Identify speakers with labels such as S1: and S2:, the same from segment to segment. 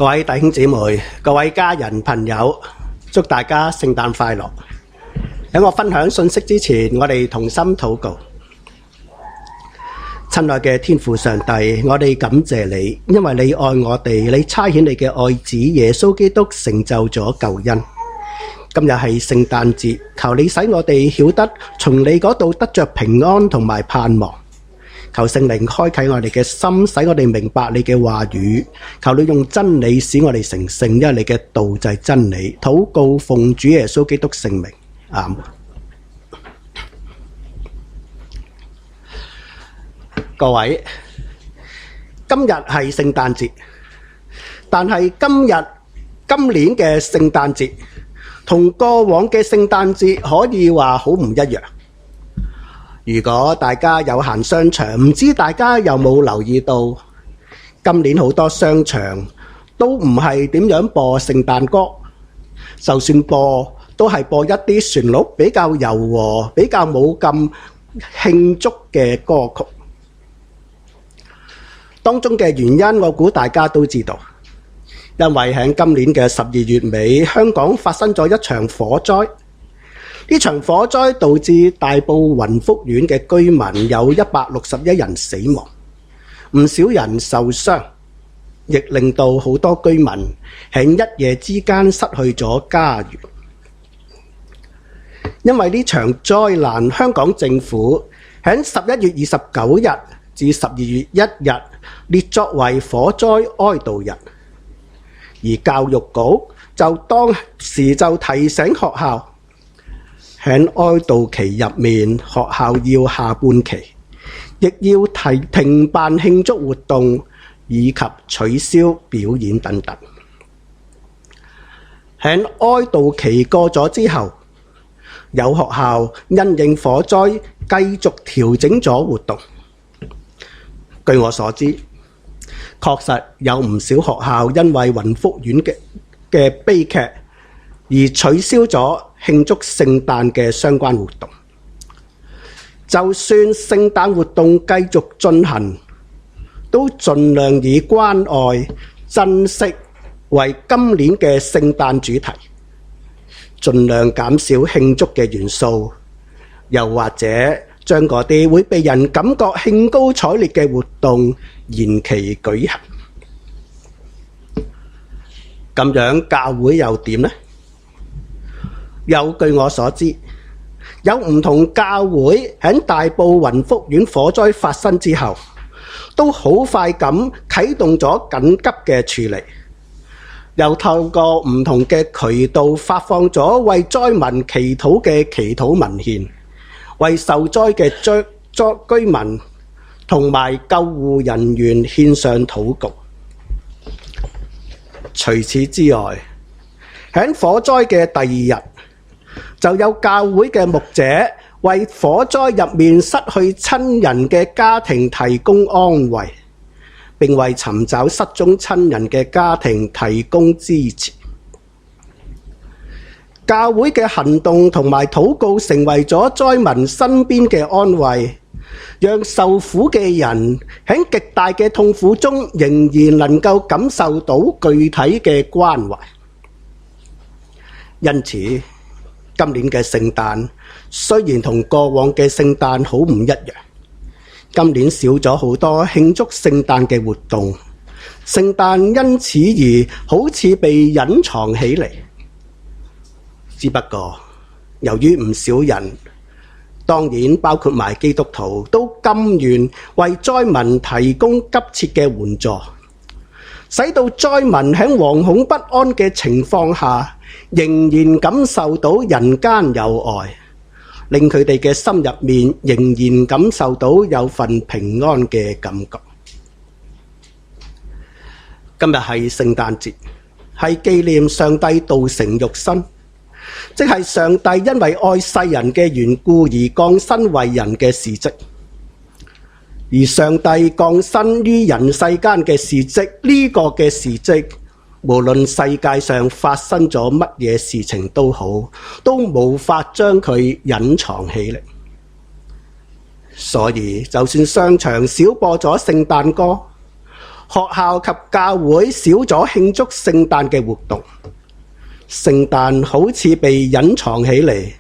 S1: 各位弟兄姊妹、各位家人朋友，祝大家聖誕快樂。喺我分享信息之前，我哋同心禱告。親愛嘅天父上帝，我哋感謝你，因為你愛我哋，你差遣你嘅愛子耶穌基督成就咗救恩。今日係聖誕節，求你使我哋曉得從你嗰度得着平安同埋盼望。求聖靈開啟我哋嘅心，使我哋明白你嘅話語。求你用真理使我哋成聖，因為你嘅道就係真理。禱告奉主耶穌基督聖名，阿們。各位，今日係聖誕節，但係今年嘅聖誕節同過往嘅聖誕節可以話好唔一樣。如果大家有行商場，唔知大家有冇留意到，今年好多商場都唔係點樣播聖誕歌，就算播都係播一啲旋律比較柔和、比較冇咁慶祝嘅歌曲。當中嘅原因，我估大家都知道，因為喺今年嘅12月尾，香港發生咗一場火災。呢場火災導致大埔雲福苑嘅居民有161人死亡，唔少人受傷，亦令到好多居民喺一夜之間失去咗家園。因為呢場災難，香港政府喺11月29日至12月1日列作為火災哀悼日，而教育局就當時就提醒學校，喺哀悼期入面，學校要下半旗，亦要停辦慶祝活動以及取消表演等等。喺哀悼期過咗之後，有學校因應火災繼續調整咗活動。據我所知，確實有唔少學校因為雲福苑嘅悲劇而取消咗慶祝聖誕嘅相關活動。就算聖誕活動繼續進行，都盡量以關愛、珍惜為今年嘅聖誕主題，盡量減少慶祝嘅元素，又或者將嗰啲會被人感覺興高采烈嘅活動延期舉行。咁樣教會又點呢？又據我所知，有唔同教會喺大埔雲福苑火災發生之後，都好快咁啟動咗緊急嘅處理，又透過唔同嘅渠道發放咗為災民祈禱嘅祈禱文獻，為受災嘅居民同埋救護人員獻上禱告。除此之外，喺火災嘅第二日，就有教會嘅牧者為火災入面失去親人嘅家庭提供安慰，並為尋找失蹤親人嘅家庭提供支持。教會嘅行動同埋禱告成為咗災民身邊嘅安慰，讓受苦嘅人喺極大嘅痛苦中仍然能夠感受到具體嘅關懷。因此，今年嘅聖誕雖然同過往嘅聖誕好唔一樣，今年少咗好多慶祝聖誕嘅活動，聖誕因此而好似被隱藏起嚟。只不過，由於唔少人，當然包括埋基督徒，都甘願為災民提供急切嘅援助，使到災民喺惶恐不安嘅情況下，仍然感受到人間有愛，令佢哋嘅心入面仍然感受到有份平安嘅感覺。今日係聖誕節，係紀念上帝道成肉身，即係上帝因為愛世人嘅緣故而降生為人嘅事蹟。而上帝降生於人世間嘅事蹟，呢個嘅事蹟，無論世界上發生咗乜嘢事情都好，都無法將佢隱藏起嚟。所以就算商場少播咗聖誕歌，學校及教會少咗慶祝聖誕嘅活動，聖誕好似被隱藏起嚟，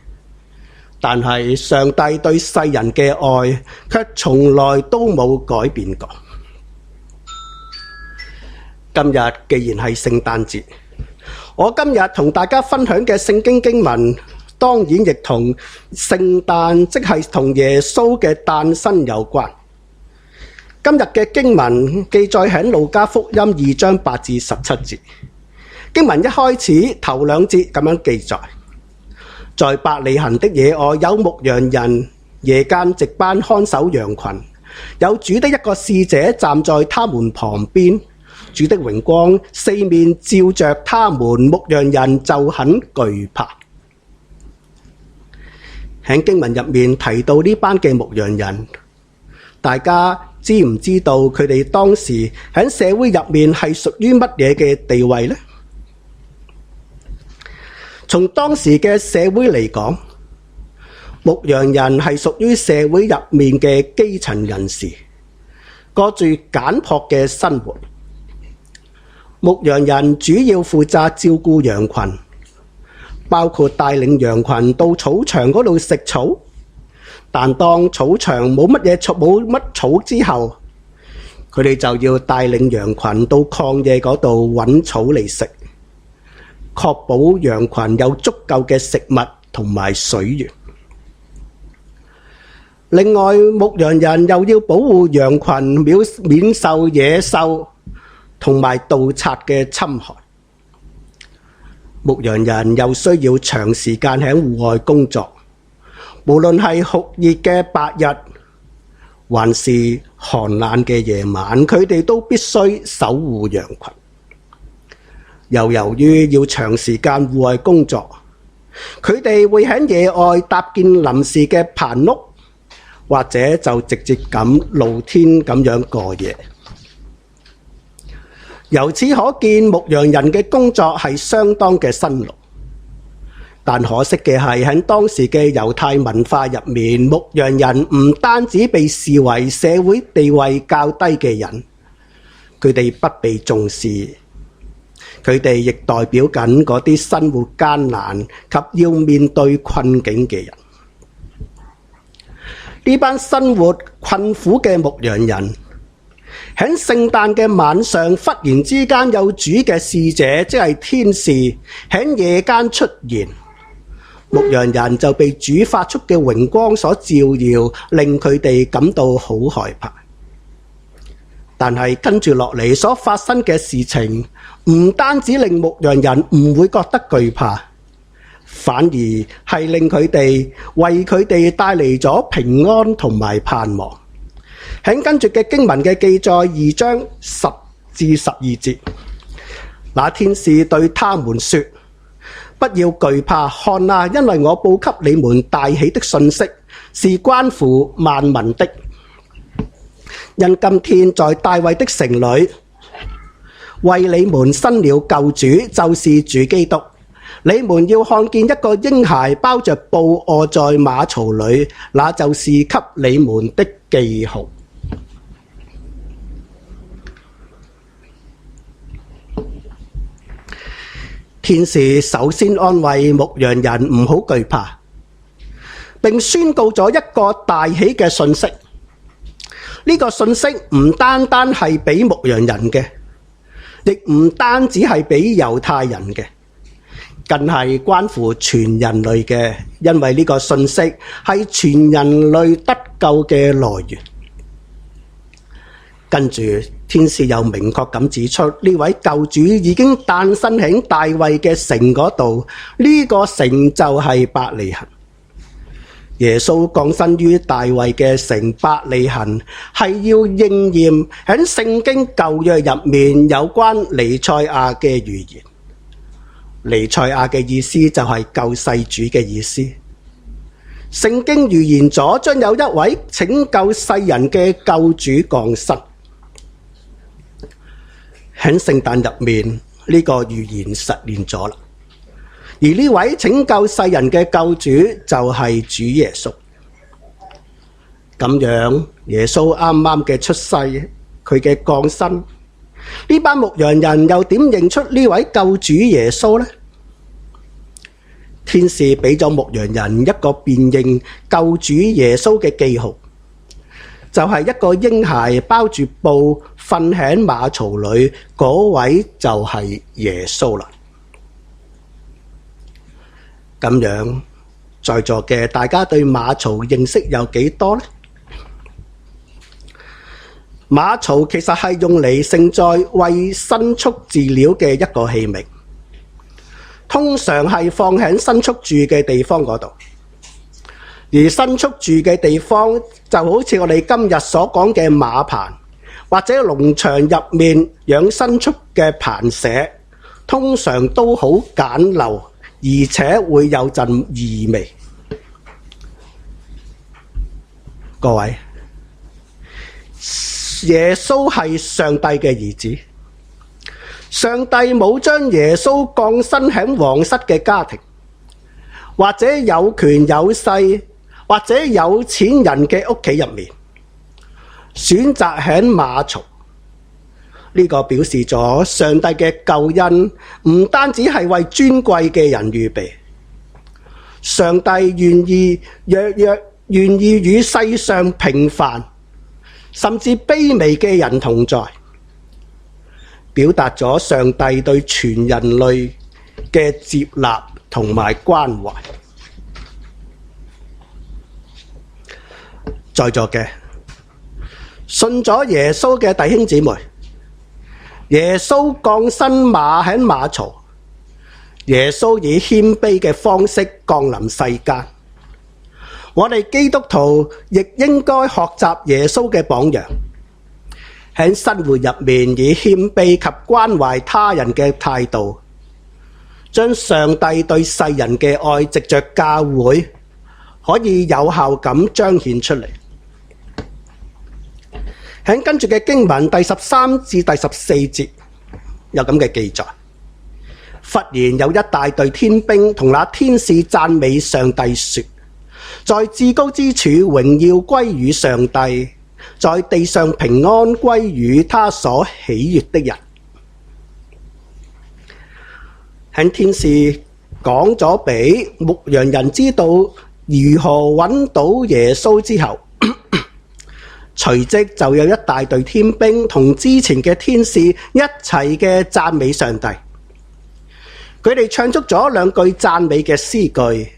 S1: 但係上帝對世人嘅愛卻從來都冇改變過。今日既然係聖誕節，我今日同大家分享嘅聖經經文，當然亦同聖誕，即係同耶穌嘅誕生有關。今日嘅經文記載喺路加福音2章8至17節。經文一開始頭兩節咁樣記載：在伯利恆的野外有牧羊人，夜間值班看守羊群，有主的一個使者站在他們旁邊。主的榮光四面照着他們，牧羊人就很懼怕。喺經文入面提到呢班嘅牧羊人，大家知唔知道佢哋當時喺社會入面係屬於乜嘢嘅地位呢？從當時嘅社會嚟講，牧羊人係屬於社會入面嘅基層人士，過住簡樸嘅生活。牧羊人主要負責照顧羊群，包括帶領羊群到草場嗰度食草。但當草場冇乜草之後，佢哋就要帶領羊群到曠野嗰度揾草嚟食，確保羊群有足夠嘅食物同埋水源。另外，牧羊人又要保護羊群免受野獸同埋盜賊嘅侵害。牧羊人又需要長時間喺戶外工作，無論係酷熱嘅白日，還是寒冷嘅夜晚，佢哋都必須守護羊群。又由於要長時間戶外工作，佢哋會喺野外搭建臨時嘅棚屋，或者就直接咁露天咁樣過夜。由此可見，牧羊人嘅工作係相當嘅辛勞。但可惜嘅係，喺當時嘅猶太文化入面，牧羊人唔單止被視為社會地位較低嘅人，佢哋不被重視，佢哋亦代表緊嗰啲生活艱難及要面對困境嘅人。呢班生活困苦嘅牧羊人，喺聖誕嘅晚上，忽然之間有主嘅使者，即係天使，喺夜間出現，牧羊人就被主發出嘅榮光所照耀，令佢哋感到好害怕。但係跟住落嚟所發生嘅事情，唔單止令牧羊人唔會覺得懼怕，反而係令佢哋為佢哋帶嚟咗平安同埋盼望。喺跟住嘅經文嘅記載2章10至12節，那天使對他們說：不要懼怕，看啊，因為我報給你們大喜的信息，是關乎萬民的。因今天在大衛的城裏，為你們生了救主，就是主基督。你們要看見一個嬰孩包着布臥在馬槽裏，那就是給你們的記號。天使首先安慰牧羊人唔好懼怕，並宣告咗一個大喜嘅信息。呢個信息唔單單係俾牧羊人嘅，亦唔單止係俾猶太人嘅，更係關乎全人類嘅，因為呢個信息係全人類得救嘅來源。跟住天使又明確咁指出，呢位救主已經誕生喺大衛嘅城嗰度，呢個城就係伯利恆。耶穌降生於大衛嘅城伯利恆，係要應驗喺聖經舊約入面有關彌賽亞嘅預言。彌賽亞嘅意思就係救世主嘅意思。聖經預言咗將有一位拯救世人嘅救主降生。喺聖誕入面，呢個預言實現咗啦。而呢位拯救世人嘅救主就係主耶穌。咁樣，耶穌啱啱嘅出世，佢嘅降生，呢班牧羊人又點認出呢位救主耶穌呢？天使俾咗牧羊人一個辨認救主耶穌嘅記號，就係一個嬰孩包住布瞓喺馬槽裏，嗰位就係耶穌啦。咁樣，在座嘅大家對馬槽認識有幾多呢？馬槽其實係用嚟盛載餵牲畜飼料嘅一個器皿，通常係放喺牲畜住嘅地方嗰度。而牲畜住嘅地方就好似我哋今日所講嘅馬棚，或者農場入面養牲畜嘅棚舍，通常都好簡陋，而且會有陣異味。各位，耶穌係上帝嘅兒子，上帝冇將耶穌降生喺皇室嘅家庭，或者有權有勢，或者有錢人嘅屋企入面，選擇喺馬槽。呢個表示咗上帝嘅救恩唔單止係為尊貴嘅人預備，上帝願意與世上平凡甚至卑微嘅人同在，表達咗上帝對全人類嘅接納同埋關懷。在座嘅信咗耶穌嘅弟兄姊妹，耶穌降生喺馬槽，耶穌以謙卑嘅方式降臨世間。我哋基督徒亦應該學習耶穌嘅榜樣，喺生活入面以謙卑及關懷他人嘅態度，將上帝對世人嘅愛藉着教會可以有效咁彰顯出嚟。喺跟住嘅經文第13至第14節有咁嘅記載，忽然有一大隊天兵同那天使讚美上帝說，在至高之處榮耀歸於上帝，在地上平安歸於他所喜悅的人。喺天使講咗俾牧羊人知道如何揾到耶穌之後，隨即就有一大隊天兵同之前嘅天使一齊嘅讚美上帝。佢哋唱出咗兩句讚美嘅詩句，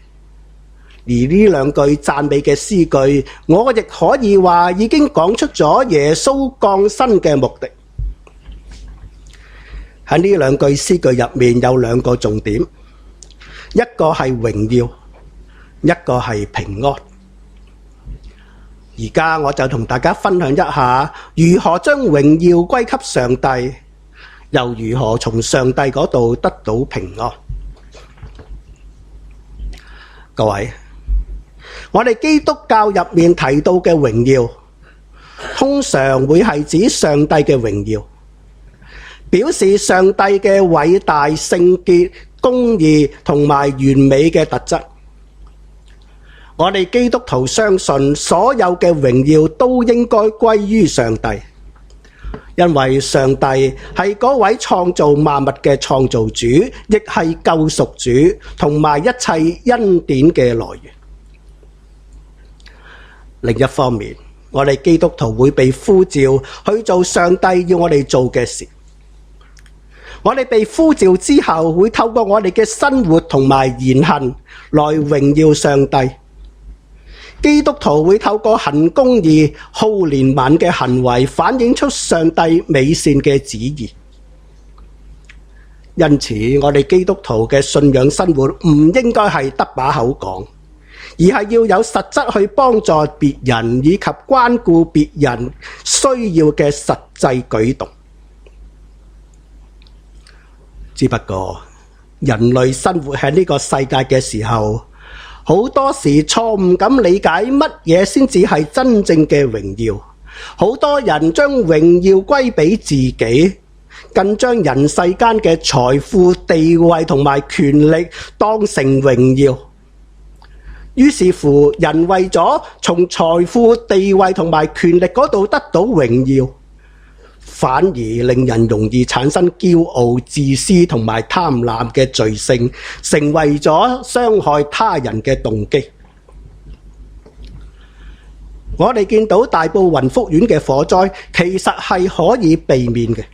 S1: 而呢兩句讚美嘅詩句，我亦可以話已經講出咗耶穌降生嘅目的。喺呢兩句詩句入面有兩個重點，一個係榮耀，一個係平安。而家我就同大家分享一下如何將榮耀歸給上帝，又如何從上帝嗰度得到平安。各位，我哋基督教入面提到嘅榮耀，通常會係指上帝嘅榮耀，表示上帝嘅偉大、聖潔、公義同埋完美嘅特質。我哋基督徒相信所有嘅榮耀都應該歸於上帝，因為上帝係嗰位創造萬物嘅創造主，亦係救贖主同埋一切恩典嘅來源。另一方面，我哋基督徒會被呼召去做上帝要我哋做嘅事。我哋被呼召之後，會透過我哋嘅生活同埋言行來榮耀上帝。基督徒會透過行公義、好憐憫嘅行為，反映出上帝美善嘅旨意。因此，我哋基督徒嘅信仰生活唔應該係得把口講，而係要有實質去幫助別人以及關顧別人需要嘅實際舉動。只不過，人類生活喺呢個世界嘅時候，好多時錯誤咁理解乜嘢先至係真正嘅榮耀。好多人將榮耀歸俾自己，更將人世間嘅財富、地位同埋權力當成榮耀。於是乎，人為咗從財富、地位同埋權力嗰度得到榮耀，反而令人容易產生驕傲、自私同埋貪婪嘅罪性，成為咗傷害他人嘅動機。我哋見到大埔雲福苑嘅火災，其實係可以避免嘅，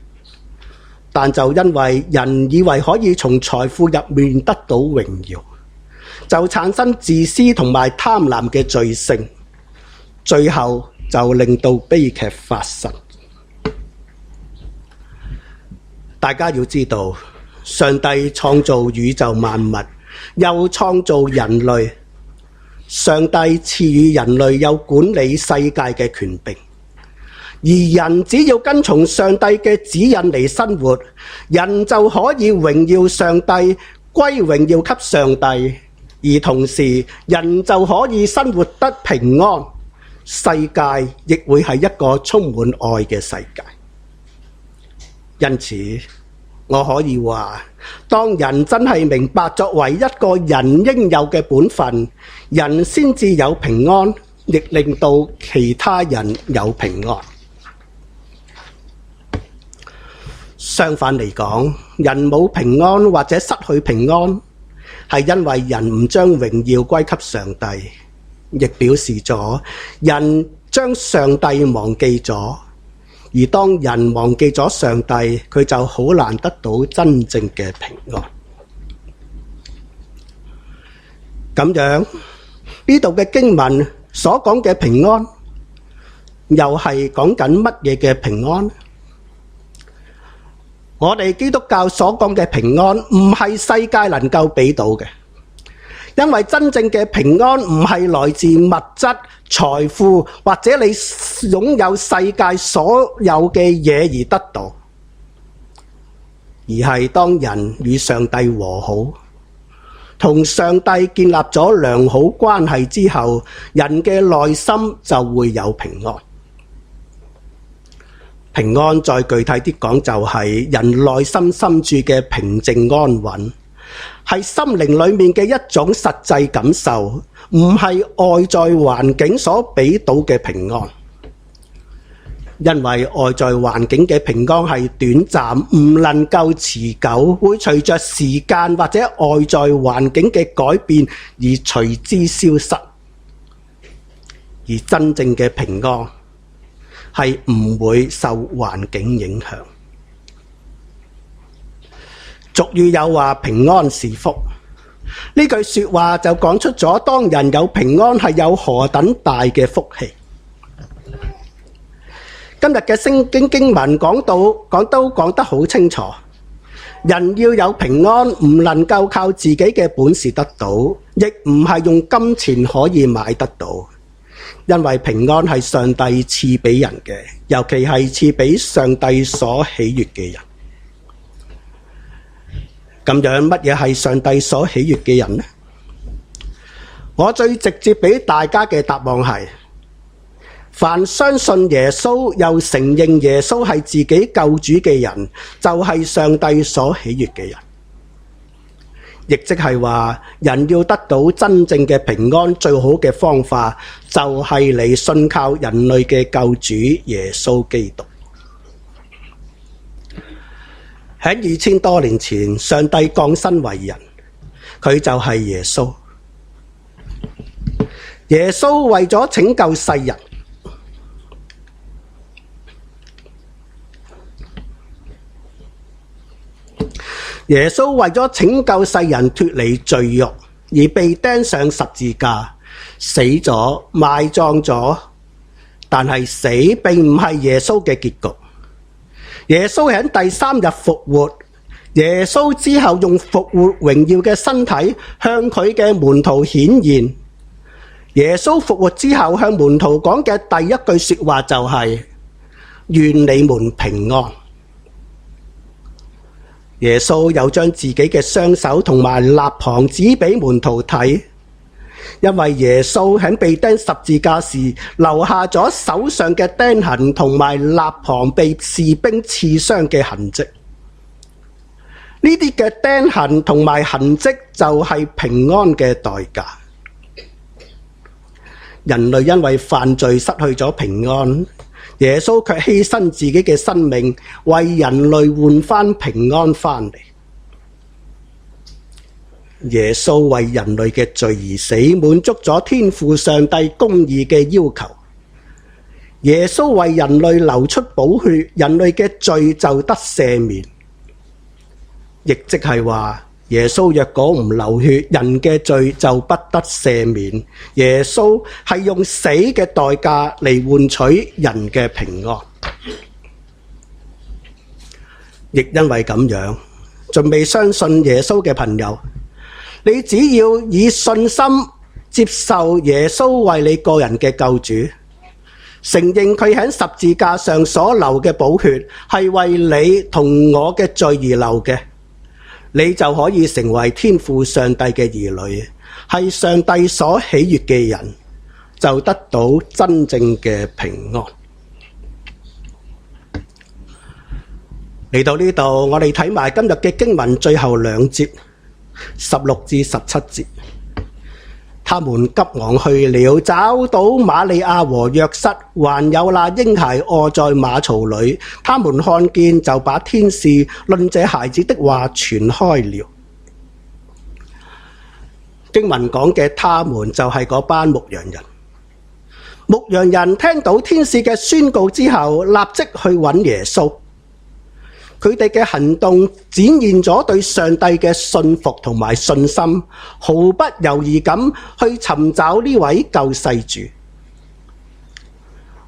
S1: 但就因為人以為可以從財富入面得到榮耀，就產生自私同埋貪婪嘅罪性，最後就令到悲劇發生。大家要知道，上帝創造宇宙萬物，又創造人類。上帝賜予人類有管理世界嘅權柄，而人只要跟從上帝嘅指引嚟生活，人就可以榮耀上帝，歸榮耀給上帝，而同時人就可以生活得平安，世界亦會係一個充滿愛嘅世界。因此，我可以話，當人真係明白作為一個人應有嘅本分，人先至有平安，亦令到其他人有平安。相反嚟講，人冇平安或者失去平安，係因為人唔將榮耀歸給上帝，亦表示咗人將上帝忘記咗。而當人忘記咗上帝，佢就好難得到真正嘅平安。咁樣呢度嘅經文所講嘅平安，又係講緊乜嘢嘅平安？我哋基督教所講嘅平安，唔係世界能夠俾到嘅。因為真正嘅平安唔係來自物質、財富或者你擁有世界所有嘅嘢而得到，而係當人與上帝和好，同上帝建立咗良好關係之後，人嘅內心就會有平安。平安再具體啲講，就係人內心深處嘅平靜安穩，係心靈裏面嘅一種實際感受，唔係外在環境所俾到嘅平安。因為外在環境嘅平安係短暫，唔能夠持久，會隨着時間或者外在環境嘅改變而隨之消失。而真正嘅平安係唔會受環境影響。俗語有話平安是福，呢句說話就講出咗當人有平安係有何等大嘅福氣。今日嘅聖經經文講得好清楚，人要有平安唔能夠靠自己嘅本事得到，亦唔係用金錢可以買得到，因為平安係上帝賜俾人嘅，尤其係賜俾上帝所喜悅嘅人。咁樣乜嘢係上帝所喜悅嘅人呢？我最直接俾大家嘅答案係，凡相信耶穌又承認耶穌係自己救主嘅人，就係上帝所喜悅嘅人。亦即係話，人要得到真正嘅平安，最好嘅方法就係嚟信靠人類嘅救主耶穌基督。喺2000多年前，上帝降生為人，佢就係耶穌。耶穌為咗拯救世人，耶穌為咗拯救世人脫離罪惡，而被釘上十字架，死咗，埋葬咗。但係死並唔係耶穌嘅結局。耶穌喺第3日復活，耶穌之後用復活榮耀嘅身體向佢嘅門徒顯現。耶穌復活之後向門徒講嘅第一句說話就係：願你們平安。耶穌又將自己嘅雙手同埋肋旁指俾門徒睇，因為耶穌喺被釘十字架時留下咗手上嘅釘痕同埋肋旁被士兵刺傷嘅痕跡。呢啲嘅釘痕同埋痕跡就係平安嘅代價。人類因為犯罪失去咗平安，耶穌卻犧牲自己嘅生命，為人類換返平安返嚟。耶穌為人類嘅罪而死，滿足咗天父上帝公義嘅要求。耶穌為人類流出寶血，人類嘅罪就得赦免。亦即係話，耶穌若果唔流血，人嘅罪就不得赦免。耶穌係用死嘅代價嚟換取人嘅平安。亦因為咁樣，仲未相信耶穌嘅朋友，你只要以信心接受耶穌為你個人嘅救主，承認佢喺十字架上所流嘅寶血係為你同我嘅罪而流嘅，你就可以成為天父上帝嘅兒女，係上帝所喜悅嘅人，就得到真正嘅平安。嚟到呢度，我哋睇埋今日嘅經文最後兩節，16至17節。他們急忙去了，找到瑪利亞和約瑟，還有那嬰孩臥在馬槽裏。他們看見，就把天使論這孩子的話傳開了。經文講嘅他們就係嗰班牧羊人。牧羊人聽到天使嘅宣告之後，立即去揾耶穌。佢哋嘅行動展現咗對上帝嘅信服同埋信心，毫不猶豫咁去尋找呢位救世主。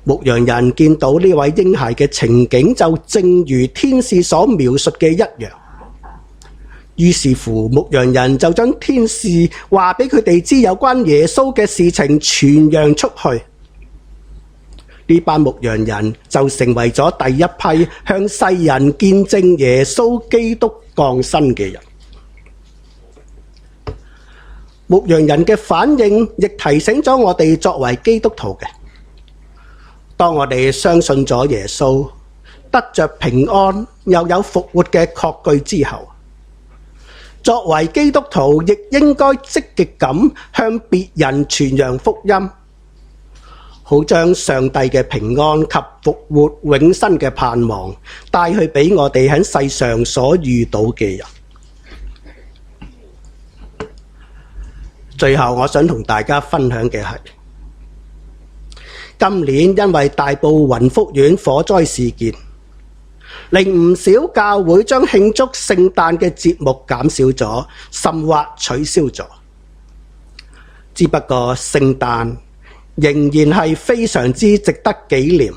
S1: 牧羊人見到呢位嬰孩嘅情景，就正如天使所描述嘅一樣。於是乎，牧羊人就將天使話俾佢哋知有關耶穌嘅事情傳揚出去。呢班牧羊人就成為咗第一批向世人見證耶穌基督降生嘅人。牧羊人嘅反應亦提醒咗我哋作為基督徒嘅，當我哋相信咗耶穌，得着平安又有復活嘅確據之後，作為基督徒亦應該積極咁向別人傳揚福音，好將上帝嘅平安及復活永生嘅盼望帶去俾我哋喺世上所遇到嘅人。最後我想同大家分享嘅係，今年因為大埔雲福苑火災事件，令唔少教會將慶祝聖誕嘅節目減少咗，甚或取消咗。只不過聖誕仍然係非常之值得紀念，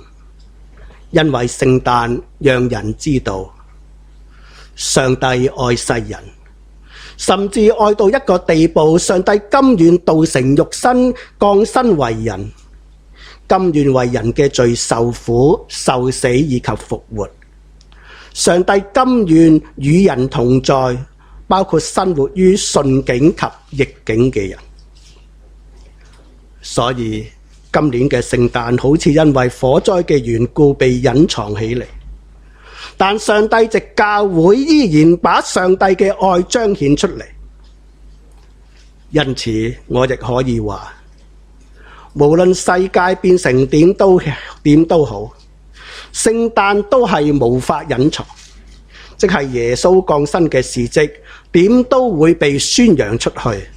S1: 因為聖誕讓人知道上帝愛世人，甚至愛到一個地步，上帝甘願道成肉身降生為人，甘願為人嘅罪受苦、受死以及復活。上帝甘願與人同在，包括生活於順境及逆境嘅人。所以今年嘅聖誕好似因為火災嘅緣故被隱藏起嚟，但上帝藉教會依然把上帝嘅愛彰顯出嚟。因此我亦可以話，無論世界變成點都好，聖誕都係無法隱藏，即係耶穌降生嘅事蹟點都會被宣揚出去，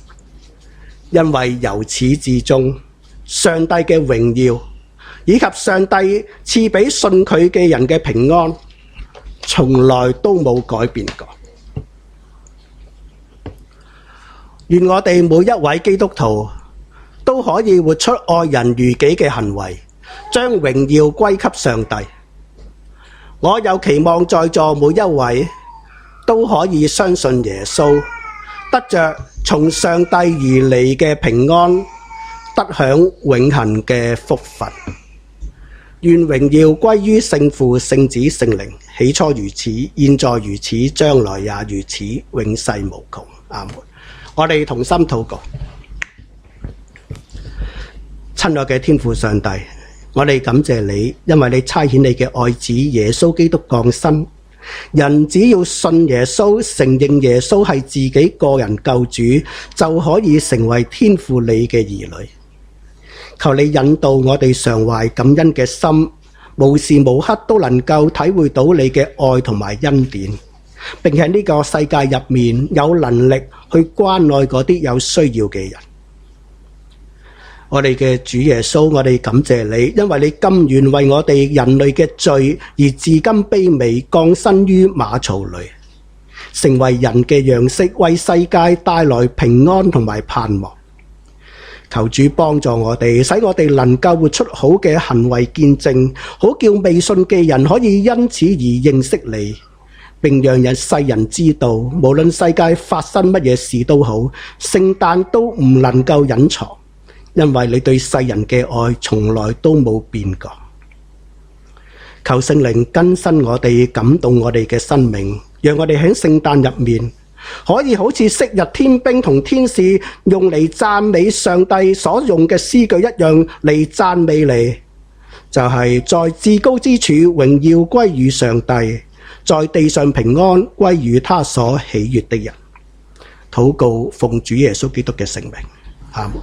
S1: 因為由始至終上帝嘅榮耀以及上帝賜俾信佢嘅人嘅平安，從來都冇改變過。願我哋每一位基督徒都可以活出愛人如己嘅行為，將榮耀歸給上帝。我又期望在座每一位都可以相信耶穌，得着從上帝而嚟嘅平安，得享永恆嘅福分。願榮耀歸於聖父、聖子、聖靈，起初如此，現在如此，將來也如此，永世無窮。阿門。我哋同心禱告。親愛嘅天父上帝，我哋感謝你，因為你差遣你嘅愛子耶穌基督降生，人只要信耶穌，承認耶穌係自己個人救主，就可以成為天父你嘅兒女。求你引導我哋常懷感恩嘅心，無時無刻都能夠體會到你嘅愛同埋恩典，並喺呢個世界入面有能力去關愛嗰啲有需要嘅人。我哋嘅主耶穌，我哋感謝你，因為你甘願為我哋人類嘅罪而至今卑微，降生於馬槽裏，成為人嘅樣式，為世界帶來平安同埋盼望。求主幫助我哋，使我哋能夠活出好嘅行為見證，好叫未信嘅人可以因此而認識你，並讓世人知道，無論世界發生乜嘢事都好，聖誕都唔能夠隱藏，因為你對世人嘅愛從來都冇變過。求聖靈更新我哋，感動我哋嘅生命，讓我哋喺聖誕入面可以好似昔日天兵同天使用嚟讚美上帝所用嘅詩句一樣嚟讚美你，就係在至高之處榮耀歸於上帝，在地上平安歸於他所喜悅的人。禱告奉主耶穌基督嘅聖名，阿們。